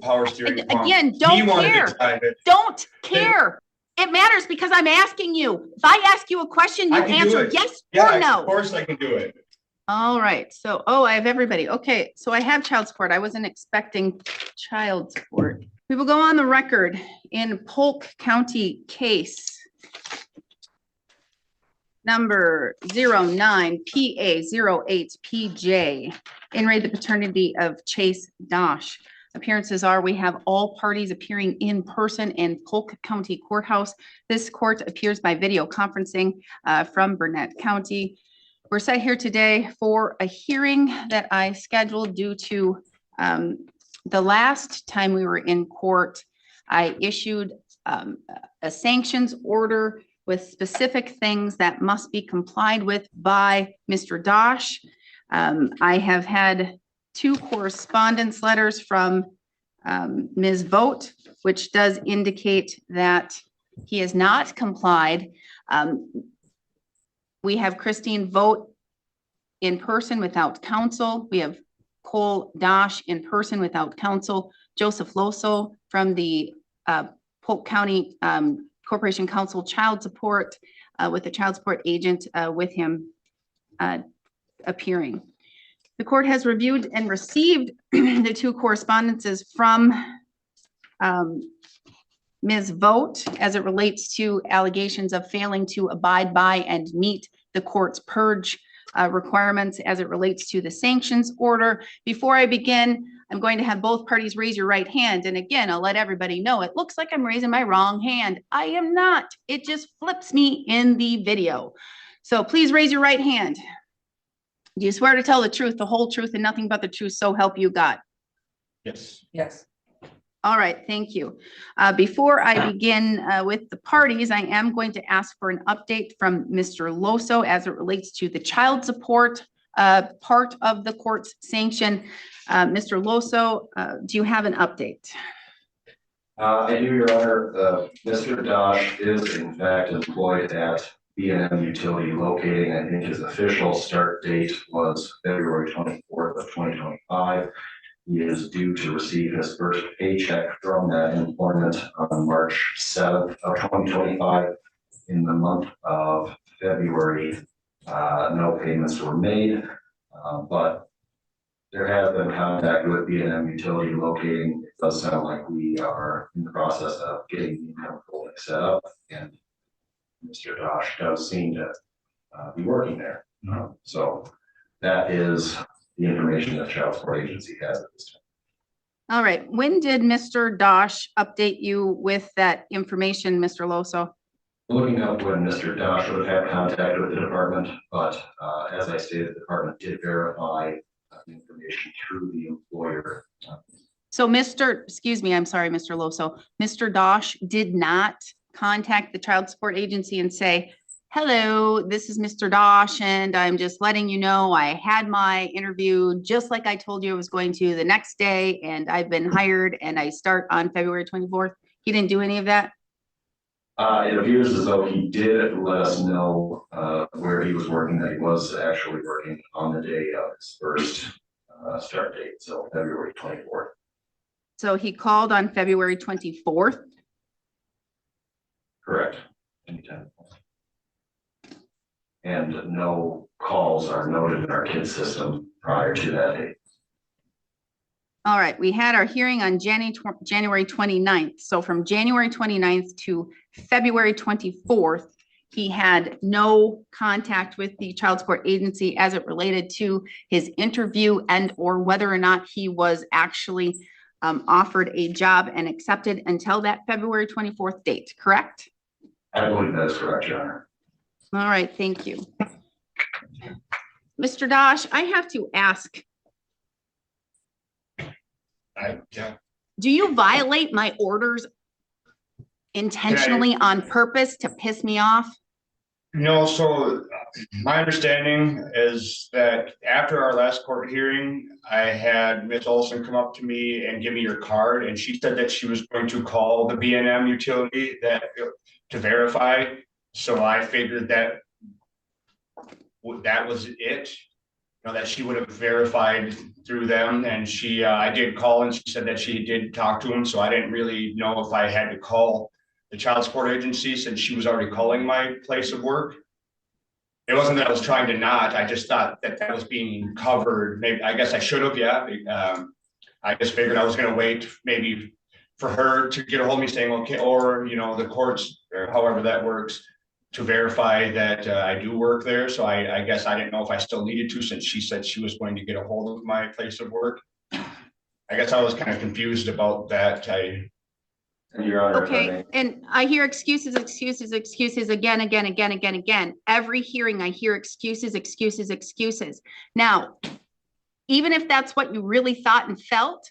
power steering pump. Again, don't care. Don't care. It matters because I'm asking you. If I ask you a question, you answer yes or no. Of course I can do it. All right. So, I have everybody. Okay. So I have child support. I wasn't expecting child support. We will go on the record in Polk County case number 09PA08PJ, in re the paternity of Chase Dosh. Appearances are we have all parties appearing in person in Polk County Courthouse. This court appears by video conferencing from Burnett County. We're set here today for a hearing that I scheduled due to the last time we were in court. I issued a sanctions order with specific things that must be complied with by Mr. Dosh. I have had 2 correspondence letters from Ms. Vogt, which does indicate that he has not complied. We have Christine Vogt in person without counsel. We have Cole Dosh in person without counsel. Joseph Loso from the Polk County Corporation Council Child Support with the child support agent with him appearing. The court has reviewed and received the 2 correspondences from Ms. Vogt as it relates to allegations of failing to abide by and meet the court's purge requirements as it relates to the sanctions order. Before I begin, I'm going to have both parties raise your right hand. And again, I'll let everybody know it looks like I'm raising my wrong hand. I am not. It just flips me in the video. So please raise your right hand. Do you swear to tell the truth, the whole truth, and nothing but the truth, so help you God? Yes. Yes. All right, thank you. Before I begin with the parties, I am going to ask for an update from Mr. Loso as it relates to the child support part of the court's sanction. Mr. Loso, do you have an update? I do, Your Honor. Mr. Dosh is in fact employed at B&M Utility Locating. I think his official start date was February 24th of 2025. He is due to receive his first paycheck from that employment on March 7th of 2025. In the month of February, no payments were made, but there has been contact with B&M Utility Locating. It does sound like we are in the process of getting the income holding set up, and Mr. Dosh does seem to be working there. So that is the information that Child Support Agency has at this time. All right. When did Mr. Dosh update you with that information, Mr. Loso? Looking up when Mr. Dosh would have had contact with the department, but as I stated, the department did verify the information through the employer. So excuse me, I'm sorry, Mr. Loso. Mr. Dosh did not contact the Child Support Agency and say, hello, this is Mr. Dosh, and I'm just letting you know I had my interview just like I told you I was going to the next day, and I've been hired and I start on February 24th. He didn't do any of that? It appears as though he did let us know where he was working, that he was actually working on the day of his first start date, so February 24th. So he called on February 24th? Correct. Anytime. And no calls are noted in our KID system prior to that date. All right, we had our hearing on January 29th. So from January 29th to February 24th, he had no contact with the Child Support Agency as it related to his interview and or whether or not he was actually offered a job and accepted until that February 24th date, correct? I believe that is correct, Your Honor. All right, thank you. Mr. Dosh, I have to ask, do you violate my orders intentionally on purpose to piss me off? No, so my understanding is that after our last court hearing, I had Ms. Olson come up to me and give me your card, and she said that she was going to call the B&M utility to verify. So I figured that was it. know, that she would have verified through them, and she, I did call and she said that she did talk to him, so I didn't really know if I had to call the child support agency since she was already calling my place of work. It wasn't that I was trying to not, I just thought that that was being covered. Maybe, I guess I should have, yeah. I just figured I was gonna wait maybe for her to get a hold of me saying, okay, or, you know, the courts, or however that works, to verify that I do work there. So I guess I didn't know if I still needed to, since she said she was going to get a hold of my place of work. I guess I was kind of confused about that. And Your Honor, if I Okay, may. and I hear excuses again. Every hearing I hear excuses. Now, even if that's what you really thought and felt,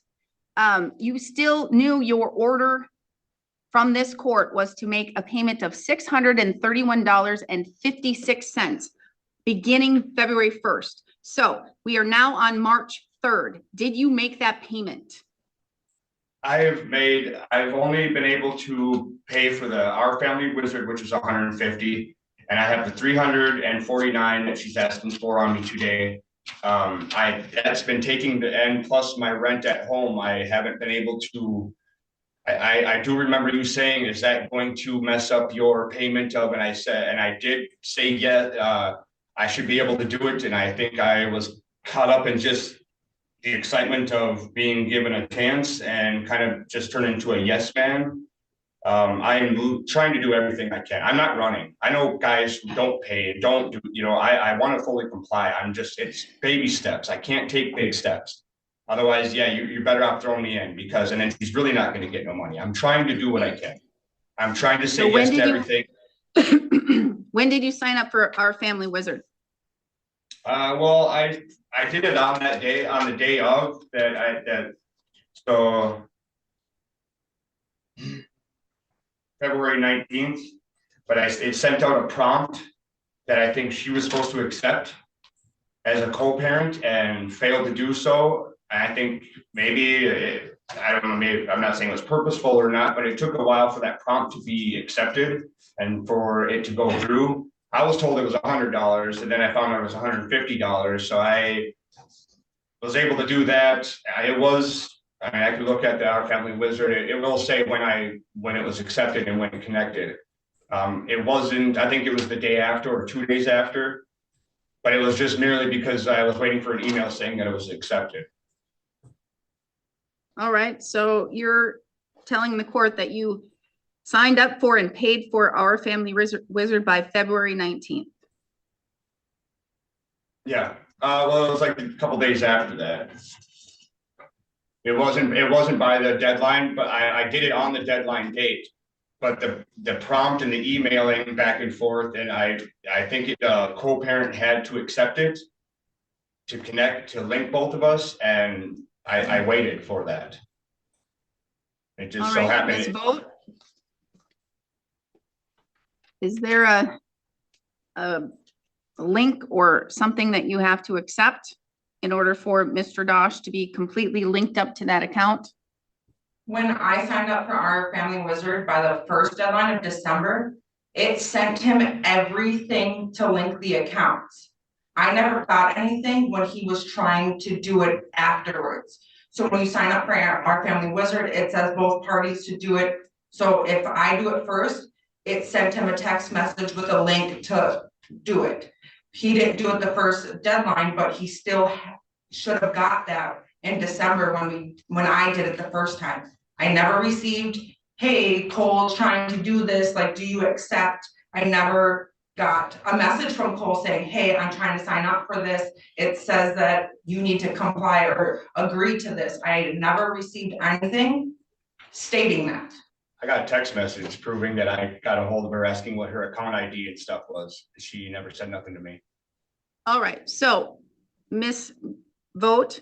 you still knew your order from this court was to make a payment of $631.56 beginning February 1st. So we are now on March 3rd. Did you make that payment? I've only been able to pay for our family wizard, which is 150, and I have the 349 that she's asking for on me today. That's been taking the end, plus my rent at home. I haven't been able to. I do remember you saying, is that going to mess up your payment of? And I said, and I did say, yeah, I should be able to do it. And I think I was caught up in just the excitement of being given a chance and kind of just turn into a yes man. I'm trying to do everything I can. I'm not running. I know guys who don't pay, don't do, you know, I want to fully comply. It's baby steps. I can't take big steps. Otherwise, yeah, you're better off throwing me in, because, and then she's really not going to get no money. I'm trying to do what I can. I'm trying to say yes to everything. When did you sign up for Our Family Wizard? Well, I did it on that day, on the day of that, so February 19th, but it sent out a prompt that I think she was supposed to accept as a co-parent and failed to do so. And I think maybe, I don't know, maybe, I'm not saying it was purposeful or not, but it took a while for that prompt to be accepted and for it to go through. I was told it was $100, and then I found out it was $150. So I was able to do that. I mean, I could look at Our Family Wizard. It will say when it was accepted and when it connected. It wasn't, I think it was the day after or 2 days after, but it was just merely because I was waiting for an email saying that it was accepted. All right, so you're telling the court that you signed up for and paid for Our Family Wizard by February 19th. Yeah, well, it was like a couple days after that. It wasn't by the deadline, but I did it on the deadline date. But the prompt and the emailing back and forth, and I think co-parent had to accept it to connect, to link both of us, and I waited for that. It just so happened. Ms. Vogt, is there a link or something that you have to accept in order for Mr. Dosh to be completely linked up to that account? When I signed up for Our Family Wizard by the first deadline of December, it sent him everything to link the accounts. I never got anything when he was trying to do it afterwards. So when you sign up for Our Family Wizard, it says both parties to do it. So if I do it first, it sent him a text message with a link to do it. He didn't do it the first deadline, but he still should have got that in December when I did it the first time. I never received, hey, Cole's trying to do this, like, do you accept? I never got a message from Cole saying, hey, I'm trying to sign up for this. It says that you need to comply or agree to this. I never received anything stating that. I got a text message proving that I got a hold of her asking what her account ID and stuff was. She never said nothing to me. All right, so Ms. Vogt,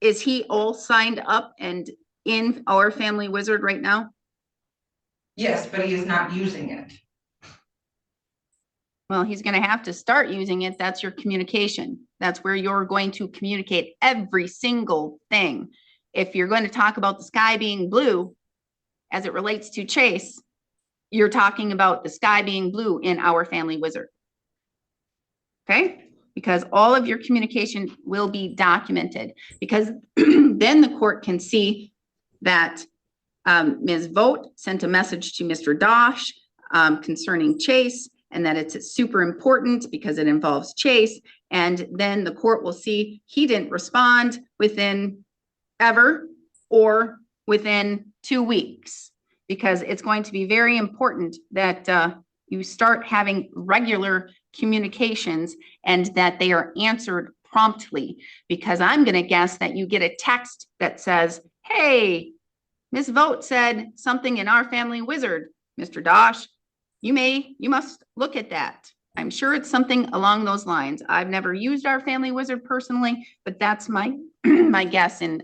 is he all signed up and in Our Family Wizard right now? Yes, but he is not using it. Well, he's going to have to start using it. That's your communication. That's where you're going to communicate every single thing. If you're going to talk about the sky being blue as it relates to Chase, you're talking about the sky being blue in Our Family Wizard. Okay? because all of your communication will be documented, because then the court can see that Ms. Vogt sent a message to Mr. Dosh concerning Chase, and that it's super important because it involves Chase. And then the court will see he didn't respond within ever or within 2 weeks, because it's going to be very important that you start having regular communications and that they are answered promptly, because I'm going to guess that you get a text that says, hey, Ms. Vogt said something in our family wizard, Mr. Dosh, you must look at that. I'm sure it's something along those lines. I've never used our family wizard personally, but that's my my guess in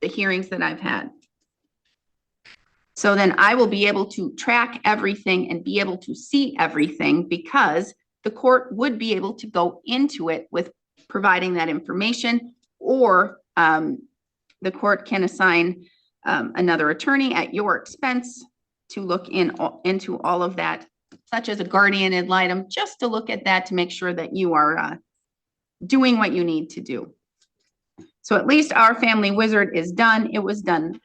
the hearings that I've had. So then I will be able to track everything and be able to see everything, because the court would be able to go into it with providing that information, or the court can assign another attorney at your expense to look into all of that, such as a guardian ad litem, just to look at that to make sure that you are doing what you need to do. So at least our family wizard is done. It was done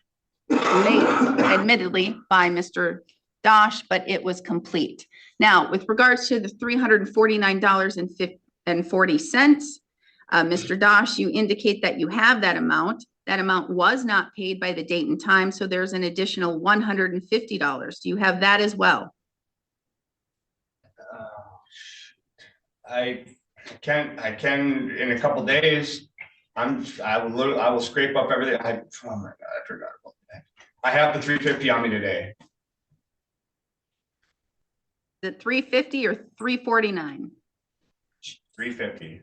late, admittedly, by Mr. Dosh, but it was complete. Now, with regards to the $349.40, Mr. Dosh, you indicate that you have that amount. That amount was not paid by the date and time, so there's an additional $150. Do you have that as well? I can in a couple days. I will scrape up everything. Oh my God, I forgot about that. I have the 350 on me today. The 350 or 349? 350.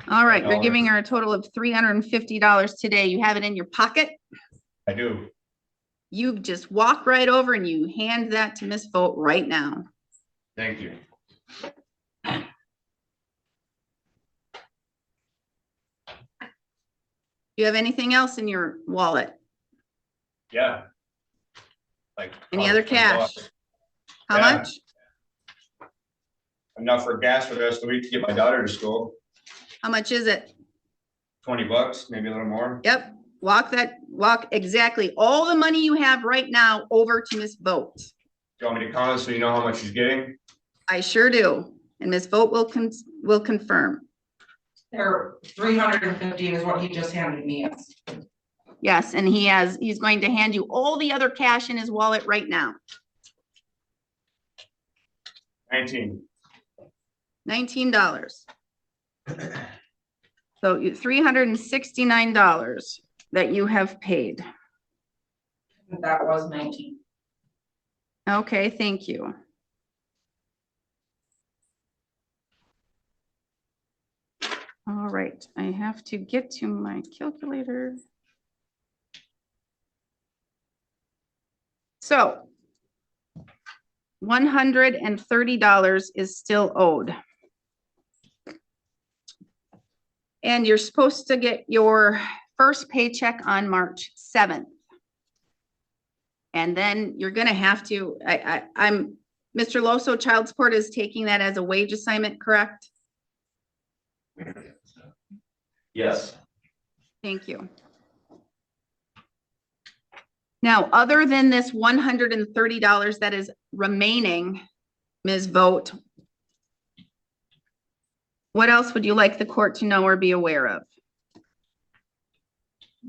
All right, you're giving her a total of $350 today. You have it in your pocket? I do. You just walk right over and you hand that to Ms. Vogt right now. Thank you. Do you have anything else in your wallet? Yeah. Like any other cash? How much? Enough for gas for the rest of the week to get my daughter to school. How much is it? $20, maybe a little more. Yep. Walk exactly all the money you have right now over to Ms. Vogt. Do you want me to count it so you know how much she's getting? I sure do. And Ms. Vogt will confirm. There, 350 is what he just handed me. Yes, and he's going to hand you all the other cash in his wallet right now. 19. $19. So $369 that you have paid. That was 19. Okay, thank you. All right, I have to get to my calculator. So $130 is still owed. And you're supposed to get your first paycheck on March 7th. And then you're gonna have to, Mr. Loso, child support is taking that as a wage assignment, correct? Yes. Thank you. Now, other than this $130 that is remaining, Ms. Vogt, what else would you like the court to know or be aware of?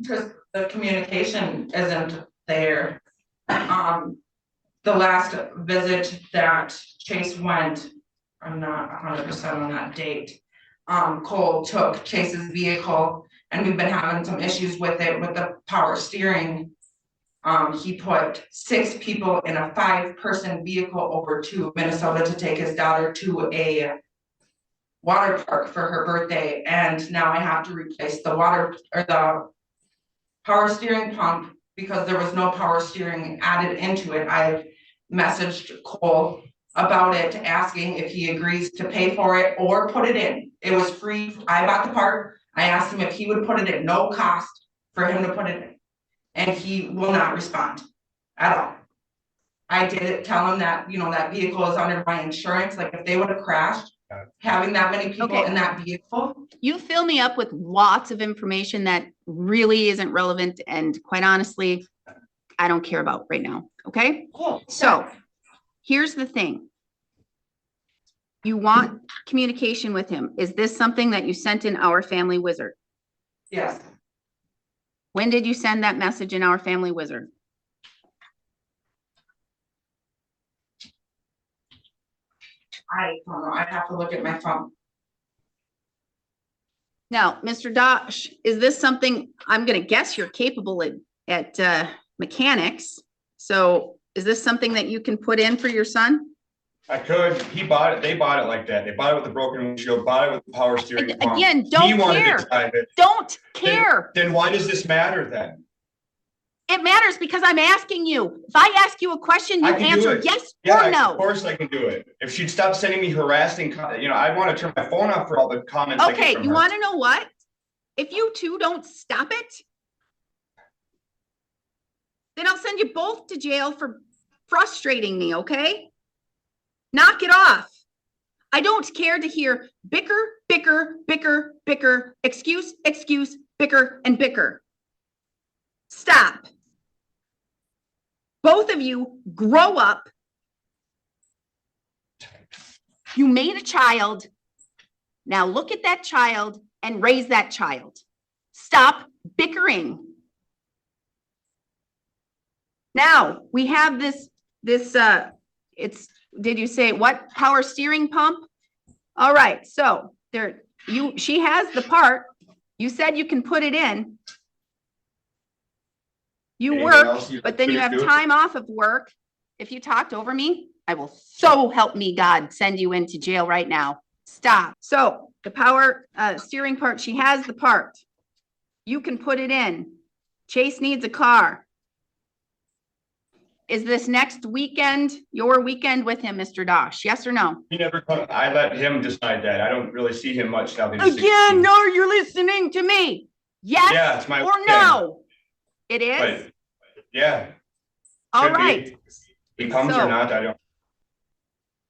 Because the communication isn't there. The last visit that Chase went, I'm not 100% on that date. Cole took Chase's vehicle and we've been having some issues with it, with the power steering. He put 6 people in a 5-person vehicle over to Minnesota to take his daughter to a water park for her birthday. And now I have to replace the the power steering pump because there was no power steering added into it. I messaged Cole about it, asking if he agrees to pay for it or put it in. It was free. I bought the part. I asked him if he would put it at no cost for him to put it in. And he will not respond at all. I did tell him that, you know, that vehicle is under my insurance. Like if they would have crashed, having that many people Okay. in that vehicle. You fill me up with lots of information that really isn't relevant and quite honestly, I don't care about right now, okay? Cool. So here's the thing. You want communication with him. Is this something that you sent in Our Family Wizard? Yes, When did you send that message in Our Family Wizard? I don't know. I'd have to look at my phone. Now, Mr. Dosh, is this something, I'm gonna guess you're capable at mechanics. So is this something that you can put in for your son? I could, he bought it, they bought it like that. They bought it with the broken windshield, bought it with the power steering pump. Again, He don't wanted to care. drive it. Don't care. Then why does this matter then? It matters because I'm asking you. If I ask you a question, you I can do answer it. yes Yeah, or of no. course I can do it. If she'd stop sending me harassing, I want to turn my phone off for all the comments I get Okay, from you her. want to know what? If you two don't stop it, then I'll send you both to jail for frustrating me, okay? Knock it off. I don't care to hear bicker, bicker, bicker, bicker, excuse, bicker, and bicker. Stop. Both of you grow up. You made a child. Now look at that child and raise that child. Stop bickering. Now we have this, did you say what? Power steering pump? All right, so she has the part. You said you can put it in. You Anything work, else you but then you have do? time off of work. If you talked over me, I will, so help me God, send you into jail right now. Stop. So the power steering part, she has the part. You can put it in. Chase needs a car. Is this next weekend your weekend with him, Mr. Dosh? Yes or no? He never, I let him decide that. I don't really see him much now that he's Again, 16. no, you're listening to me. Yes Yeah, it's my or weekend. no? It is? But, yeah. All should be. right. He comes So- or not, I don't.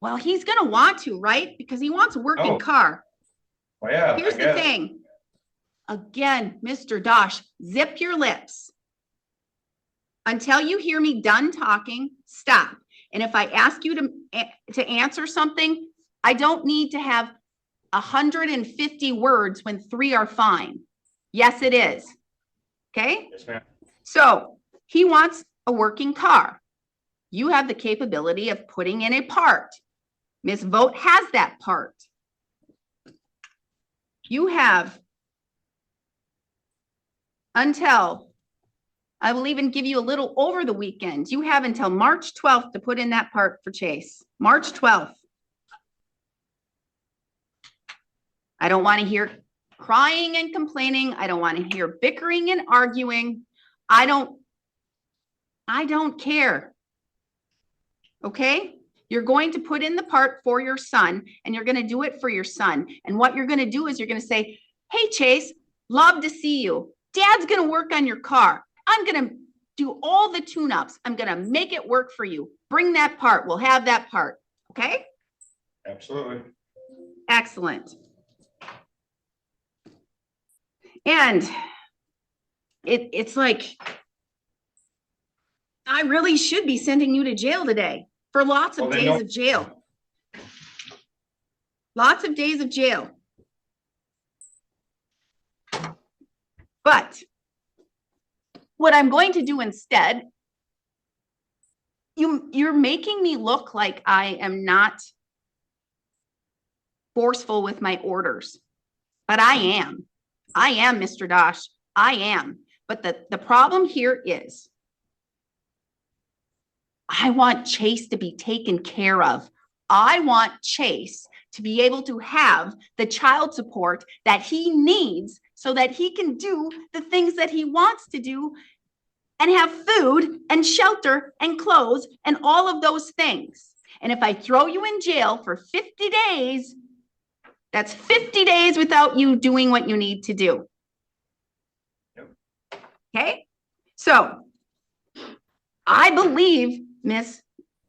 Well, he's gonna want to, right? Because he wants a working Oh. car. Well, yeah. Here's I the guess. thing. Again, Mr. Dosh, zip your lips. Until you hear me done talking, stop. And if I ask you to answer something, I don't need to have 150 words when 3 are fine. Yes, it is. Okay? Yes, ma'am. So he wants a working car. You have the capability of putting in a part. Ms. Vogt has that part. You have until, I will even give you a little over the weekend. You have until March 12th to put in that part for Chase. March 12th. I don't want to hear crying and complaining. I don't want to hear bickering and arguing. I don't care. Okay? You're going to put in the part for your son and you're going to do it for your son. And what you're going to do is you're going to say, hey, Chase, love to see you. Dad's going to work on your car. I'm going to do all the tune-ups. I'm going to make it work for you. Bring that part. We'll have that part. Okay? Absolutely. Excellent. And it's like, I really should be sending you to jail today for lots of Well, then days don't- of jail. Lots of days of jail. But what I'm going to do instead, you're making me look like I am not forceful with my orders, but I am. I am, Mr. Dosh. I am. But the problem here is I want Chase to be taken care of. I want Chase to be able to have the child support that he needs so that he can do the things that he wants to do and have food and shelter and clothes and all of those things. And if I throw you in jail for 50 days, that's 50 days without you doing what you need to do. Yep. Okay? So I believe, Miss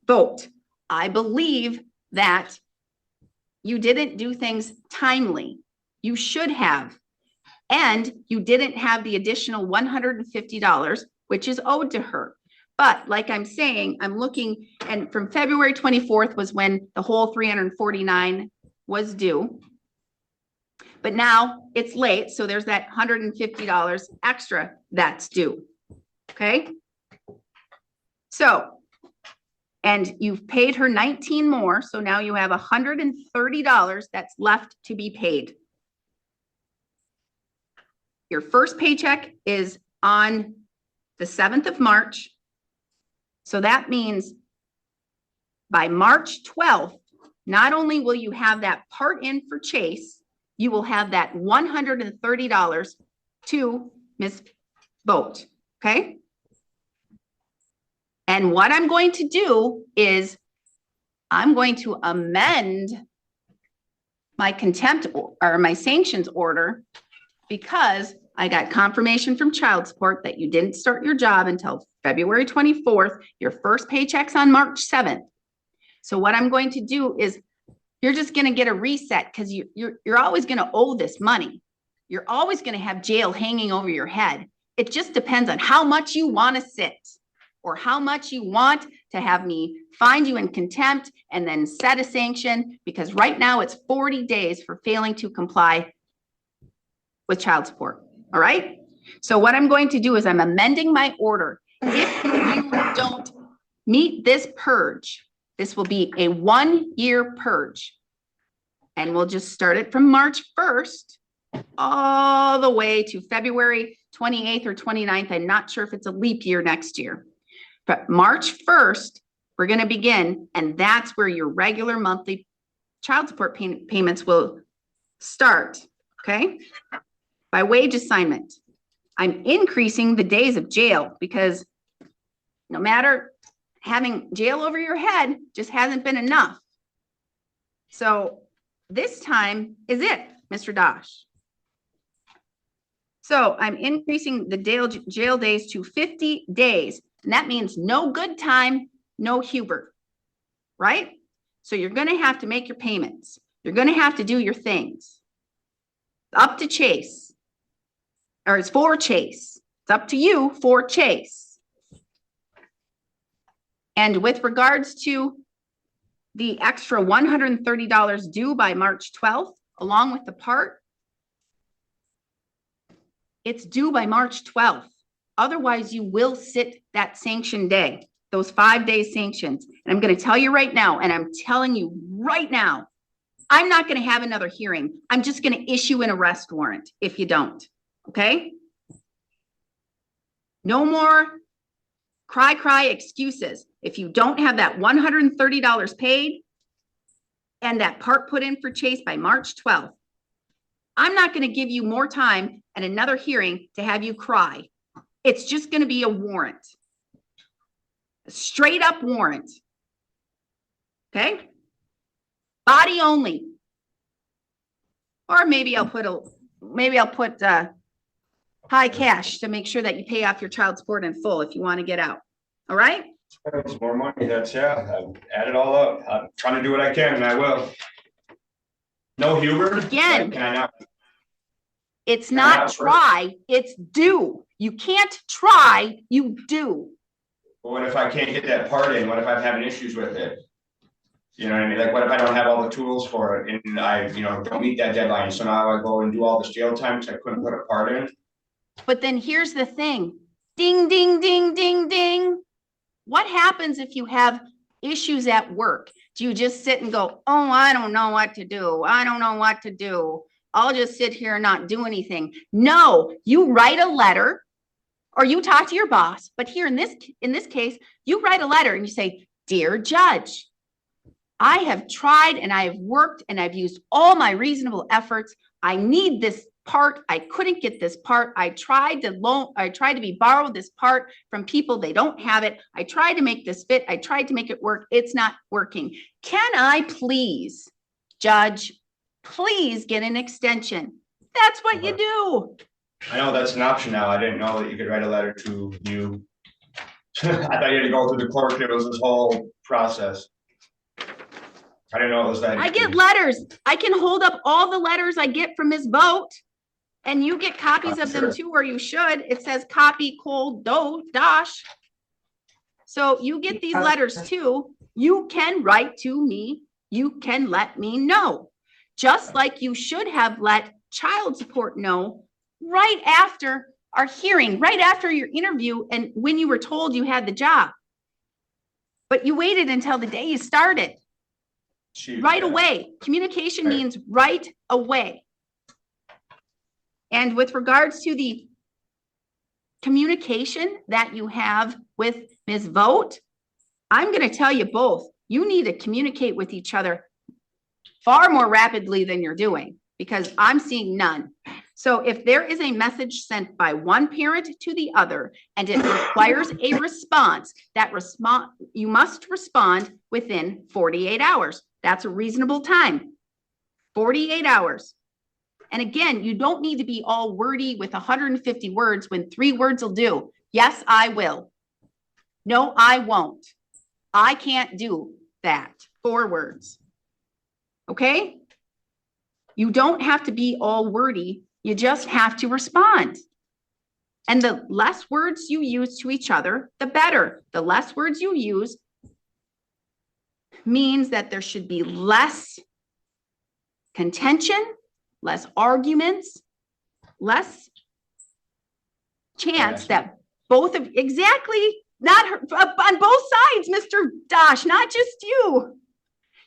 Vogt, I believe that You didn't do things timely. You should have. And you didn't have the additional $150, which is owed to her. But like I'm saying, I'm looking, and from February 24th was when the whole 349 was due. But now it's late, so there's that $150 extra that's due. Okay? So, and you've paid her 19 more, so now you have $130 that's left to be paid. Your first paycheck is on the 7th of March. So that means by March 12th, not only will you have that part in for Chase, you will have that $130 to Miss Boat, okay? And what I'm going to do is I'm going to amend my contempt or my sanctions order because I got confirmation from child support that you didn't start your job until February 24th. Your first paycheck's on March 7th. So what I'm going to do is you're just going to get a reset because you're always going to owe this money. You're always going to have jail hanging over your head. It just depends on how much you want to sit or how much you want to have me find you in contempt and then set a sanction, because right now it's 40 days for failing to comply with child support. All right. So what I'm going to do is I'm amending my order. If you don't meet this purge, this will be a 1-year purge. And we'll just start it from March 1st all the way to February 28th or 29th. I'm not sure if it's a leap year next year. But March 1st, we're going to begin. And that's where your regular monthly child support payments will start. Okay. By wage assignment. I'm increasing the days of jail because no matter having jail over your head just hasn't been enough. So this time is it, Mr. Dosh. So I'm increasing the jail days to 50 days. And that means no good time, no Hubert, right? So you're going to have to make your payments. You're going to have to do your things. It's up to Chase. Or it's for Chase. It's up to you for Chase. And with regards to the extra $130 due by March 12th, along with the part, it's due by March 12th. Otherwise, you will sit that sanction day, those 5-day sanctions. And I'm going to tell you right now, and I'm telling you right now, I'm not going to have another hearing. I'm just going to issue an arrest warrant if you don't. Okay? No more cry excuses. If you don't have that $130 paid and that part put in for Chase by March 12th, I'm not going to give you more time and another hearing to have you cry. It's just going to be a warrant. A straight up warrant. Okay? Body only. Or maybe I'll put high cash to make sure that you pay off your child support in full if you want to get out. All right? It's more money. That's I've added all up. I'm trying to do what I can, and I will. No Hubert. Again, can I not? It's not try, it's do. You can't try, you do. But what if I can't get that part in? What if I'm having issues with it? You know what I mean? Like, what if I don't have all the tools for it and I, don't meet that deadline? So now I go and do all this jail time because I couldn't put a part in. But then here's the thing. Ding, ding, ding, ding, ding. What happens if you have issues at work? Do you just sit and go, oh, I don't know what to do. I don't know what to do. I'll just sit here and not do anything. No, you write a letter or you talk to your boss. But here in this case, you write a letter and you say, dear judge, I have tried and I have worked and I've used all my reasonable efforts. I need this part. I couldn't get this part. I tried to be borrowed this part from people. They don't have it. I tried to make this fit. I tried to make it work. It's not working. Can I please, judge, please get an extension? That's what you do. I know that's an option now. I didn't know that you could write a letter to you. I thought you had to go through the court. It was this whole process. I didn't know it was that. I get letters. I can hold up all the letters I get from Ms. Vogt. And you get copies of them Sure. too, or you should. It says copy Dosh. So you get these letters too. You can write to me. You can let me know. Just like you should have let child support know right after our hearing, right after your interview, and when you were told you had the job. But you waited until the day you started. Right away. Communication means right away. And with regards to the communication that you have with Ms. Vogt, I'm going to tell you both, you need to communicate with each other far more rapidly than you're doing, because I'm seeing none. So if there is a message sent by one parent to the other and it requires a response, you must respond within 48 hours. That's a reasonable time. 48 hours. And again, you don't need to be all wordy with 150 words when 3 words will do. Yes, I will. No, I won't. I can't do that. 4 words. Okay? You don't have to be all wordy. You just have to respond. And the less words you use to each other, the better. The less words you use means that there should be less contention, less arguments, less chance that both of, exactly, not her, on both sides, Mr. Dosh, not just you.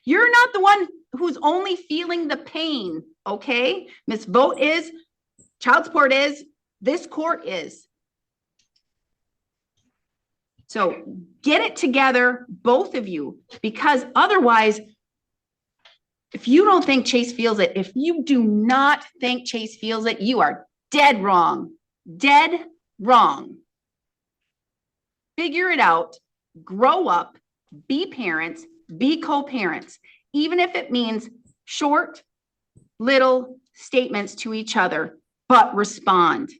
You're not the one who's only feeling the pain, okay? Ms. Vogt is, child support is, this court is. So get it together, both of you, because otherwise, if you don't think Chase feels it, if you do not think Chase feels it, you are dead wrong. Dead wrong. Figure it out, grow up, be parents, be co-parents, even if it means short, little statements to each other, but respond.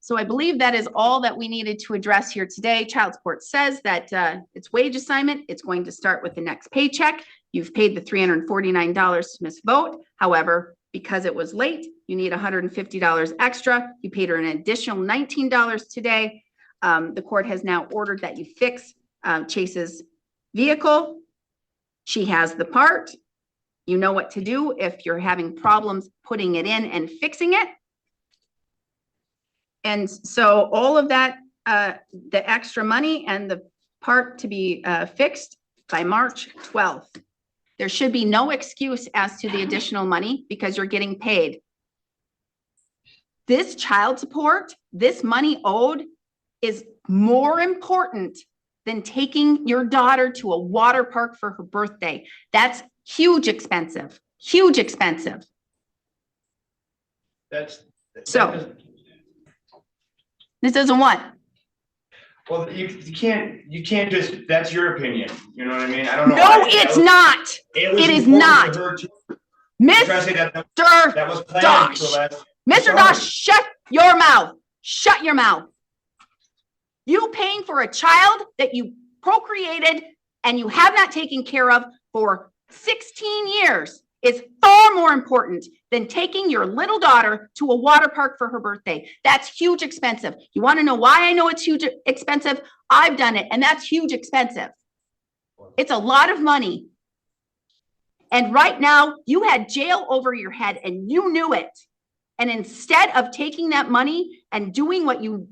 So I believe that is all that we needed to address here today. Child support says that it's wage assignment. It's going to start with the next paycheck. You've paid the $349 to Ms. Vogt. However, because it was late, you need $150 extra. You paid her an additional $19 today. The court has now ordered that you fix Chase's vehicle. She has the part. You know what to do if you're having problems putting it in and fixing it. And so all of that, the extra money and the part to be fixed by March 12th. There should be no excuse as to the additional money because you're getting paid. This child support, this money owed is more important than taking your daughter to a water park for her birthday. That's huge expensive, huge expensive. So this doesn't what? Well, you can't just, that's your opinion. You know what I mean? I don't know. No, it's not. It is not. Mr. Dosh. Mr. Dosh, shut your mouth. Shut your mouth. You paying for a child that you procreated and you have not taken care of for 16 years is far more important than taking your little daughter to a water park for her birthday. That's huge expensive. You want to know why I know it's huge expensive? I've done it, and that's huge expensive. It's a lot of money. And right now, you had jail over your head, and you knew it. And instead of taking that money and doing what you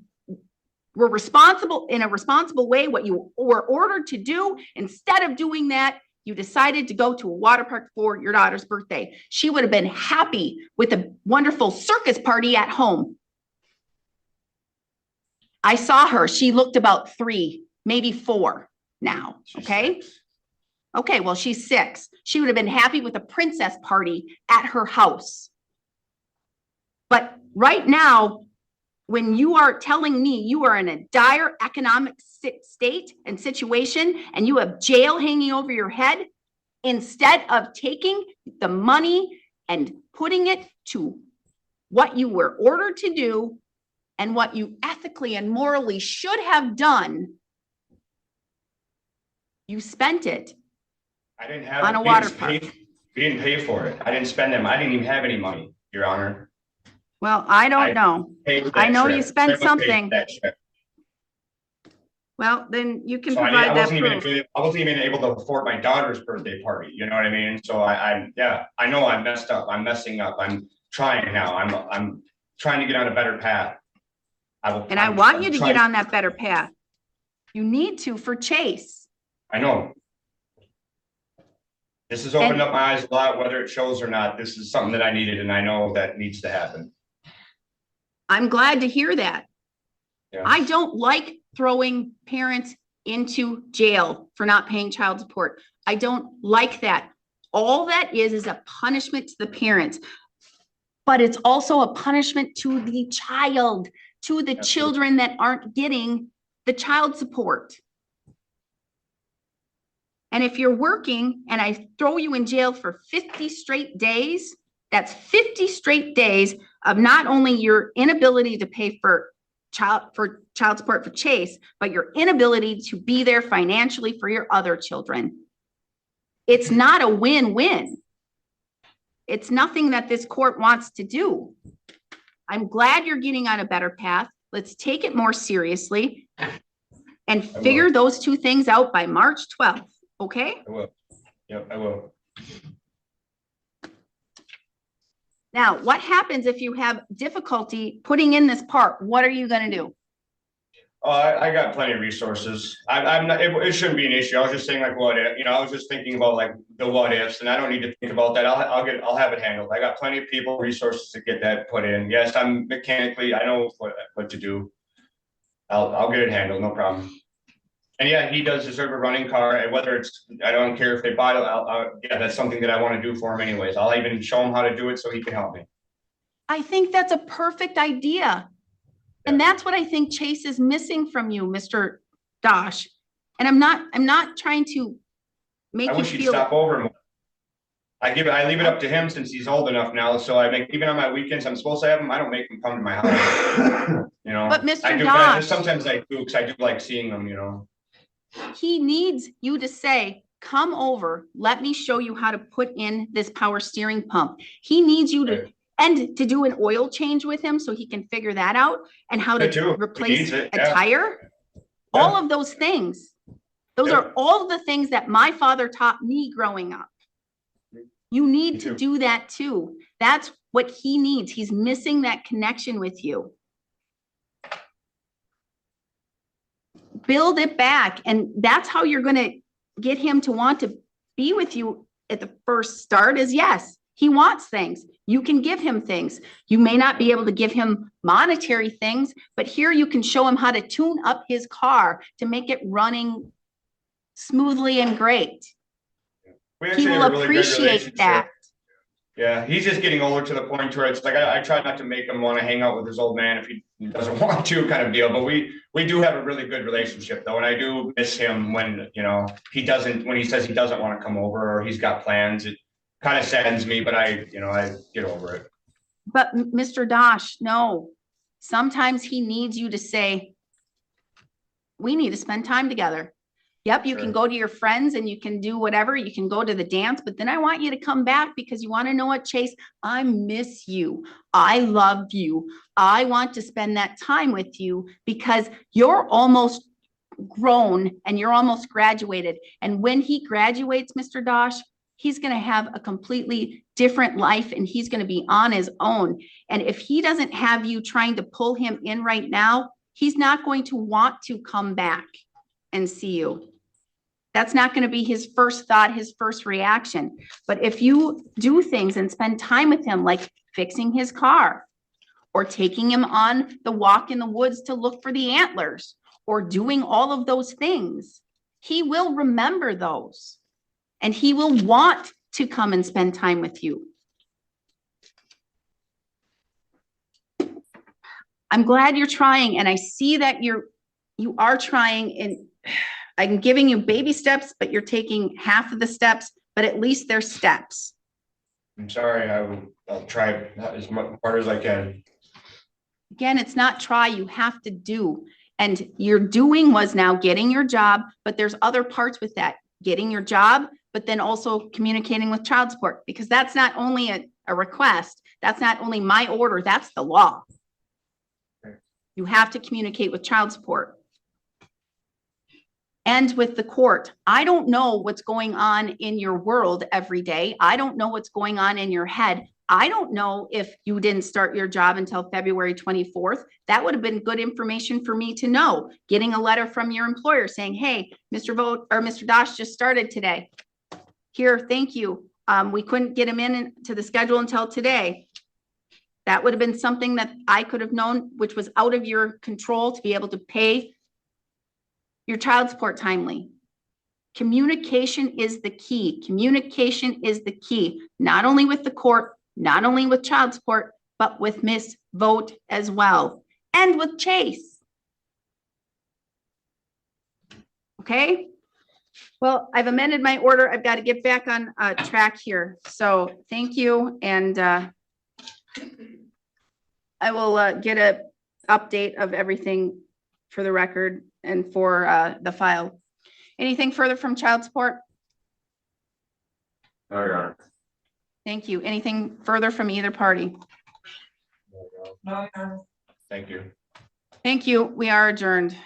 were responsible in a responsible way, what you were ordered to do, instead of doing that, you decided to go to a water park for your daughter's birthday. She would have been happy with a wonderful circus party at home. I saw her. She looked about 3, maybe 4 now. Okay. Okay. Well, she's 6. She would have been happy with a princess party at her house. But right now, when you are telling me you are in a dire economic state and situation and you have jail hanging over your head, instead of taking the money and putting it to what you were ordered to do, and what you ethically and morally should have done, you spent it. I didn't have. On a we water didn't park. pay- We didn't pay for it. I didn't spend them. I didn't even have any money, Your Honor. Well, I don't know. Paid for I that know trip. you spent Everyone paid for something. that trip. Well, then you can So I provide that wasn't even, proof. I wasn't even able to afford my daughter's birthday party, you know what I mean? So yeah, I know I messed up, I'm messing up, I'm trying now, I'm trying to get on a better path. And I want you to get on that better path. You need to for Chase. I know. This has opened up my eyes a lot, whether it shows or not. This is something that I needed and I know that needs to happen. I'm glad to hear that. Yeah. I don't like throwing parents into jail for not paying child support. I don't like that. All that is a punishment to the parents, but it's also a punishment to the child, to the children that aren't getting the child support. And if you're working and I throw you in jail for 50 straight days, that's 50 straight days of not only your inability to pay for child support for Chase, but your inability to be there financially for your other children. It's not a win-win. It's nothing that this court wants to do. I'm glad you're getting on a better path. Let's take it more seriously and figure those two things out by March 12th. Okay? I will. Yep, I will. Now, what happens if you have difficulty putting in this part? What are you going to do? Oh, I got plenty of resources. I'm not, it shouldn't be an issue. I was just saying like what if, I was just thinking about like the what ifs and I don't need to think about that. I'll have it handled. I got plenty of people, resources to get that put in. Yes, I'm mechanically, I know what to do. I'll get it handled, no problem. And yeah, he does deserve a running car, and whether it's, I don't care if they buy it, yeah, that's something that I want to do for him anyways. I'll even show him how to do it so he can help me. I think that's a perfect idea. And that's what I think Chase is missing from you, Mr. Dosh. And I'm not trying to make I you wish he'd feel. stop over more. I leave it up to him since he's old enough now, so I make, even on my weekends, I'm supposed to have him, I don't make him come to my house. But Mr. I do, Dosh, sometimes I do, because I do like seeing them, he needs you to say, come over, let me show you how to put in this power steering pump. He needs you to, and to do an oil change with him so he can figure that out, and how to replace a tire. All of those things. Those are all the things that my father taught me growing up. You need to do that too. That's what he needs. He's missing that connection with you. Build it back. And that's how you're going to get him to want to be with you at the first start is yes, he wants things. You can give him things. You may not be able to give him monetary things, but here you can show him how to tune up his car to make it running smoothly and great. He will appreciate that. Yeah, he's just getting older to the point where it's like, I try not to make him want to hang out with his old man if he doesn't want to, kind of deal, but we do have a really good relationship though. And I do miss him when, when he says he doesn't want to come over or he's got plans. It kind of saddens me, but I get over it. But Mr. Dosh, no, sometimes he needs you to say, we need to spend time together. Yep, you can go to your friends and you can do whatever. You can go to the dance, but then I want you to come back because you want to know what, Chase? I miss you. I love you. I want to spend that time with you because you're almost grown and you're almost graduated. And when he graduates, Mr. Dosh, he's going to have a completely different life and he's going to be on his own. And if he doesn't have you trying to pull him in right now, he's not going to want to come back and see you. That's not going to be his first thought, his first reaction. But if you do things and spend time with him, like fixing his car or taking him on the walk in the woods to look for the antlers or doing all of those things, he will remember those and he will want to come and spend time with you. I'm glad you're trying, and I see that you are trying, and I'm giving you baby steps, but you're taking half of the steps, but at least they're steps. I'm sorry, I'll try as hard as I can. Again, it's not try, you have to do. And your doing was now getting your job, but there's other parts with that. Getting your job, but then also communicating with child support, because that's not only a request, that's not only my order, that's the law. You have to communicate with child support. And with the court. I don't know what's going on in your world every day. I don't know what's going on in your head. I don't know if you didn't start your job until February 24th. That would have been good information for me to know. Getting a letter from your employer saying, hey, Mr. Vogt or Mr. Dosh just started today. Here, thank you. We couldn't get him in to the schedule until today. That would have been something that I could have known, which was out of your control to be able to pay your child support timely. Communication is the key. Communication is the key, not only with the court, not only with child support, but with Miss Vogt as well, and with Chase. Okay. Well, I've amended my order. I've got to get back on track here. So thank you. And I will get an update of everything for the record and for the file. Anything further from child support? No, Your Honor. Thank you. Anything further from either party? No, Thank you. Thank you. We are adjourned.